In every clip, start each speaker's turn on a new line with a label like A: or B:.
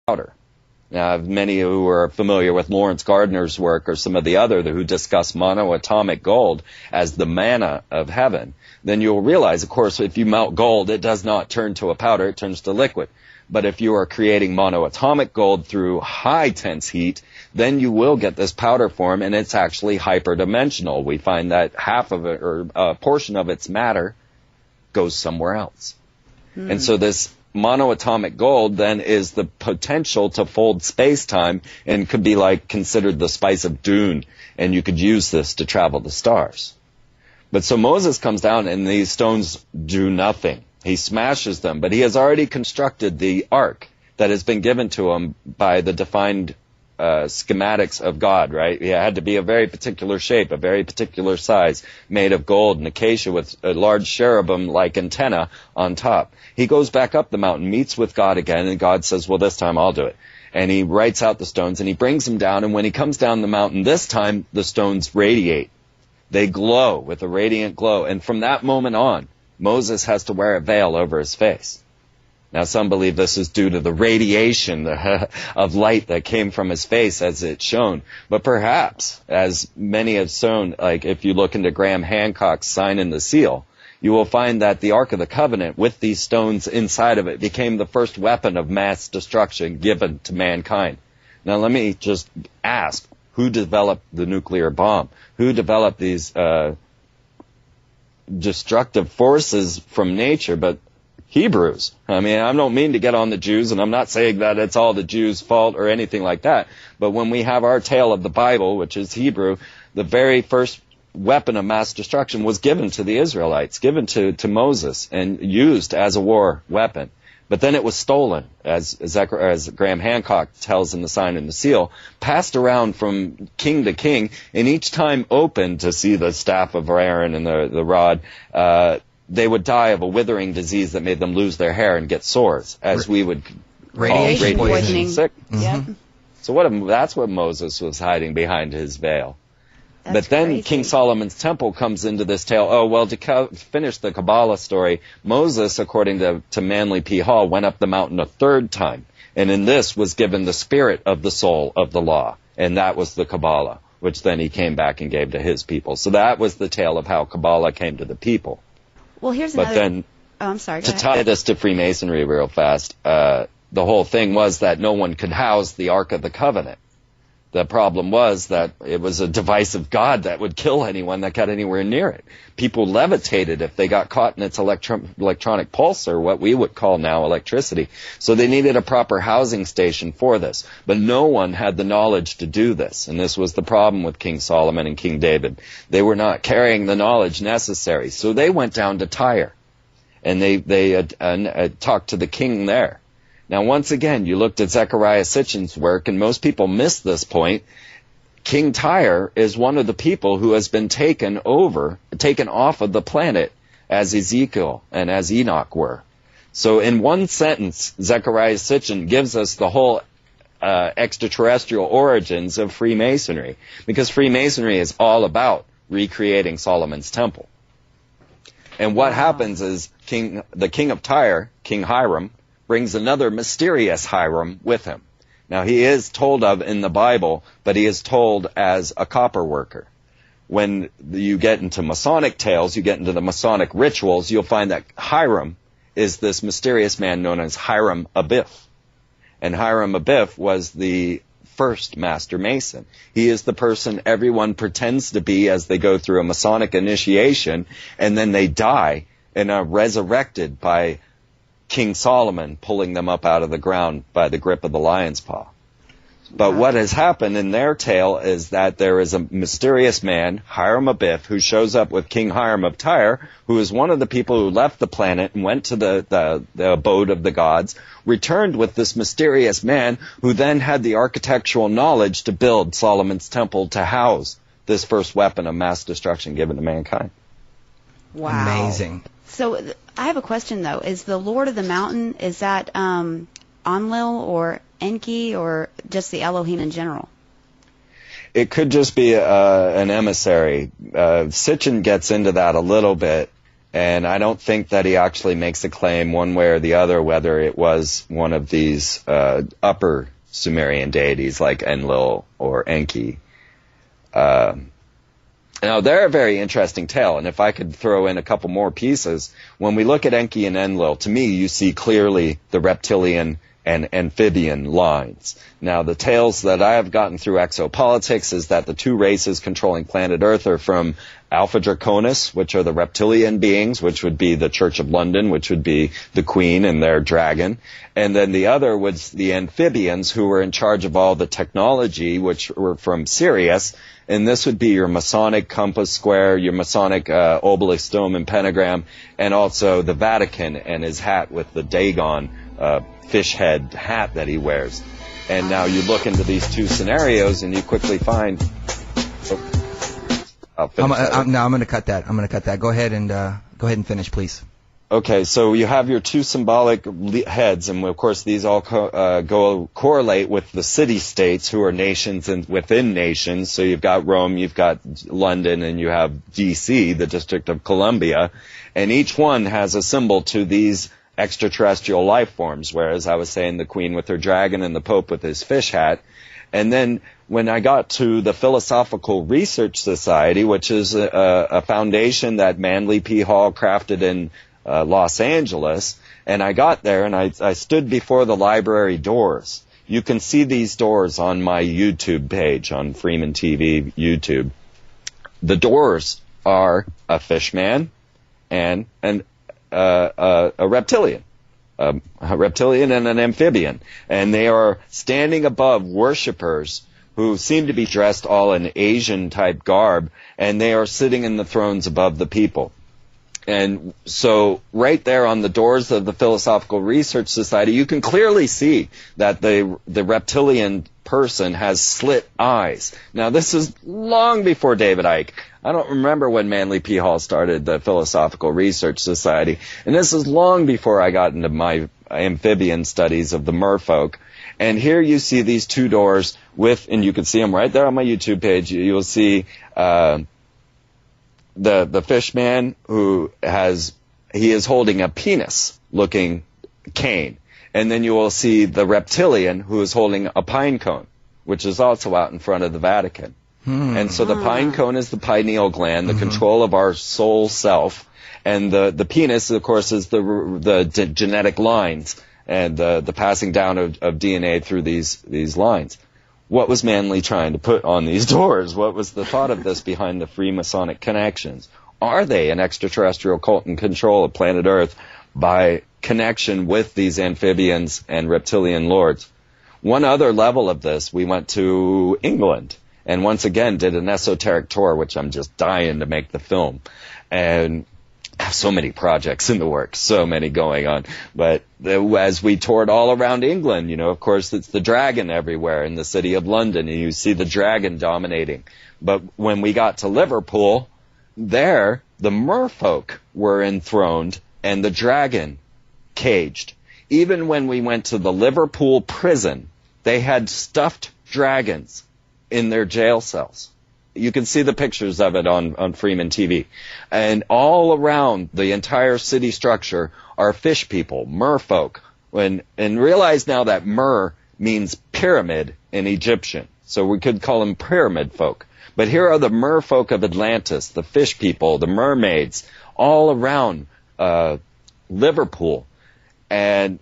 A: powder. Now, many who are familiar with Lawrence Gardner's work or some of the other who discuss monoatomic gold as the manna of heaven, then you'll realize, of course, if you melt gold, it does not turn to a powder, it turns to liquid. But if you are creating monoatomic gold through high tense heat, then you will get this powder form, and it's actually hyperdimensional. We find that half of it, or a portion of its matter, goes somewhere else. And so this monoatomic gold then is the potential to fold space-time and could be like considered the spice of Dune, and you could use this to travel the stars. But so Moses comes down and these stones do nothing. He smashes them, but he has already constructed the ark that has been given to him by the defined schematics of God, right? It had to be a very particular shape, a very particular size, made of gold and acacia with a large cherubim-like antenna on top. He goes back up the mountain, meets with God again, and God says, well, this time I'll do it. And he writes out the stones, and he brings them down, and when he comes down the mountain, this time the stones radiate. They glow with a radiant glow, and from that moment on, Moses has to wear a veil over his face. Now, some believe this is due to the radiation of light that came from his face as it shone. But perhaps, as many have shown, like if you look into Graham Hancock's Sign and the Seal, you will find that the Ark of the Covenant, with these stones inside of it, became the first weapon of mass destruction given to mankind. Now, let me just ask, who developed the nuclear bomb? Who developed these destructive forces from nature but Hebrews? I mean, I don't mean to get on the Jews, and I'm not saying that it's all the Jews' fault or anything like that, but when we have our tale of the Bible, which is Hebrew, the very first weapon of mass destruction was given to the Israelites, given to Moses, and used as a war weapon. But then it was stolen, as Graham Hancock tells in the Sign and the Seal, passed around from king to king, and each time opened to see the staff of Aaron and the rod, they would die of a withering disease that made them lose their hair and get sores, as we would call
B: radiation poisoning.
A: Sickness.
B: Yep.
A: So that's what Moses was hiding behind his veil.
B: That's
A: but then
B: crazy.
A: King Solomon's temple comes into this tale. Oh, well, to finish the Kabbalah story, Moses, according to Manly P. Hall, went up the mountain a third time. And in this was given the spirit of the soul of the law. And that was the Kabbalah, which then he came back and gave to his people. So that was the tale of how Kabbalah came to the people.
B: Well, here's
A: But
B: another...
A: then,
B: Oh, I'm sorry. Go
A: to
B: ahead.
A: tie this to Freemasonry real fast, the whole thing was that no one could house the Ark of the Covenant. The problem was that it was a device of God that would kill anyone that got anywhere near it. People levitated if they got caught in its electronic pulse, or what we would call now electricity. So they needed a proper housing station for this. But no one had the knowledge to do this. And this was the problem with King Solomon and King David. They were not carrying the knowledge necessary. So they went down to Tyre. And they talked to the king there. Now, once again, you looked at Zechariah Sitchin's work, and most people miss this point. King Tyre is one of the people who has been taken off of the planet as Ezekiel and as Enoch were. So in one sentence, Zechariah Sitchin gives us the whole extraterrestrial origins of Freemasonry, because Freemasonry is all about recreating Solomon's temple. And what happens is the king of Tyre, King Hiram, brings another mysterious Hiram with him. Now, he is told of in the Bible, but he is told as a copper worker. When you get into Masonic tales, you get into the Masonic rituals, you'll find that Hiram is this mysterious man known as Hiram Abiff. And Hiram Abiff was the first Master Mason. He is the person everyone pretends to be as they go through a Masonic initiation, and then they die and are resurrected by King Solomon pulling them up out of the ground by the grip of the lion's paw. But what has happened in their tale is that there is a mysterious man, Hiram Abiff, who shows up with King Hiram of Tyre, who is one of the people who left the planet and went to the abode of the gods, returned with this mysterious man who then had the architectural knowledge to build Solomon's temple to house this first weapon of mass destruction given to mankind.
B: Wow.
C: Amazing.
B: So I have a question, though. Is the Lord of the Mountain, is that Enlil or Enki or just the Elohim in general?
A: It could just be an emissary. Sitchin gets into that a little bit And I don't think that he actually makes a claim one way or the other whether it was one of these upper Sumerian deities like Enlil or Enki. Now, they're a very interesting tale, and if I could throw in a couple more pieces, when we look at Enki and Enlil, to me, you see clearly the reptilian and amphibian lines. Now, the tales that I have gotten through exopolitics is that the two races controlling planet Earth are from Alpha Draconis, which are the reptilian beings, which would be the Church of London, which would be the Queen and their dragon. And then the other was the amphibians, who were in charge of all the technology, which were from Sirius. And this would be your Masonic compass square, your Masonic obelisk, dome, and pentagram, and also the Vatican and his hat with the Dagon fish head hat that he wears. And now you look into these two scenarios and you quickly find...
C: I'm going to cut that. I'm going to cut that. Go ahead and finish, please.
A: Okay, so you have your two symbolic heads, and of course these all correlate with the city-states, who are nations and within nations. So you've got Rome, you've got London, and you have D.C., the District of Columbia, and each one has a symbol to these extraterrestrial life forms, whereas I was saying the Queen with her dragon and the Pope with his fish hat. And then when I got to the Philosophical Research Society, which is a foundation that Manly P. Hall crafted in Los Angeles, and I got there and I stood before the library doors. You can see these doors on my YouTube page, on Freeman TV YouTube. The doors are a fish man and a reptilian. A reptilian and an amphibian, and they are standing above worshipers who seem to be dressed all in Asian-type garb, and they are sitting in the thrones above the people. And so right there on the doors of the Philosophical Research Society, you can clearly see that the reptilian person has slit eyes. Now, this is long before David Icke. I don't remember when Manly P. Hall started the Philosophical Research Society, and this is long before I got into my amphibian studies of the merfolk. And here you see these two doors with, and you can see them right there on my YouTube page. You will see the fish man he is holding a penis-looking cane. And then you will see the reptilian who is holding a pine cone, which is also out in front of the Vatican. And so the pine cone is the pineal gland, the control of our soul self, and the penis, of course, is the genetic lines and the passing down of DNA through these lines. What was Manly trying to put on these doors? What was the thought of this behind the Freemasonic connections? Are they an extraterrestrial cult in control of planet Earth by connection with these amphibians and reptilian lords? One other level of this, we went to England. And once again, did an esoteric tour, which I'm just dying to make the film. And I have so many projects in the works, so many going on. But as we toured all around England, of course, it's the dragon everywhere in the city of London, and you see the dragon dominating. But when we got to Liverpool, there, the merfolk were enthroned and the dragon caged. Even when we went to the Liverpool prison, they had stuffed dragons in their jail cells. You can see the pictures of it on Freeman TV. And all around the entire city structure are fish people, merfolk. And realize now that mer means pyramid in Egyptian. So we could call them pyramid folk. But here are the merfolk of Atlantis, the fish people, the mermaids, all around Liverpool. And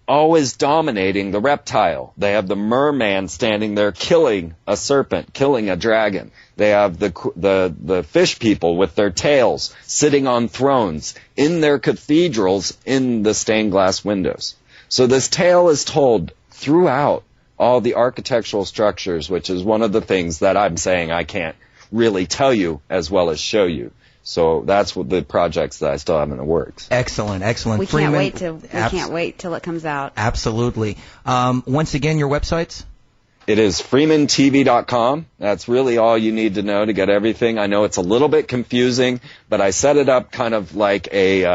A: always dominating the reptile. They have the merman standing there killing a serpent, killing a dragon. They have the fish people with their tails sitting on thrones in their cathedrals in the stained glass windows. So this tale is told throughout all the architectural structures, which is one of the things that I'm saying I can't really tell you as well as show you. So that's what the projects that I still have in the works.
C: Excellent, excellent.
B: We can't wait till it comes out. Absolutely.
C: Once again, your websites?
A: It is freemantv.com. That's really all you need to know to get everything. I know it's a little bit confusing, but I set it up kind of like a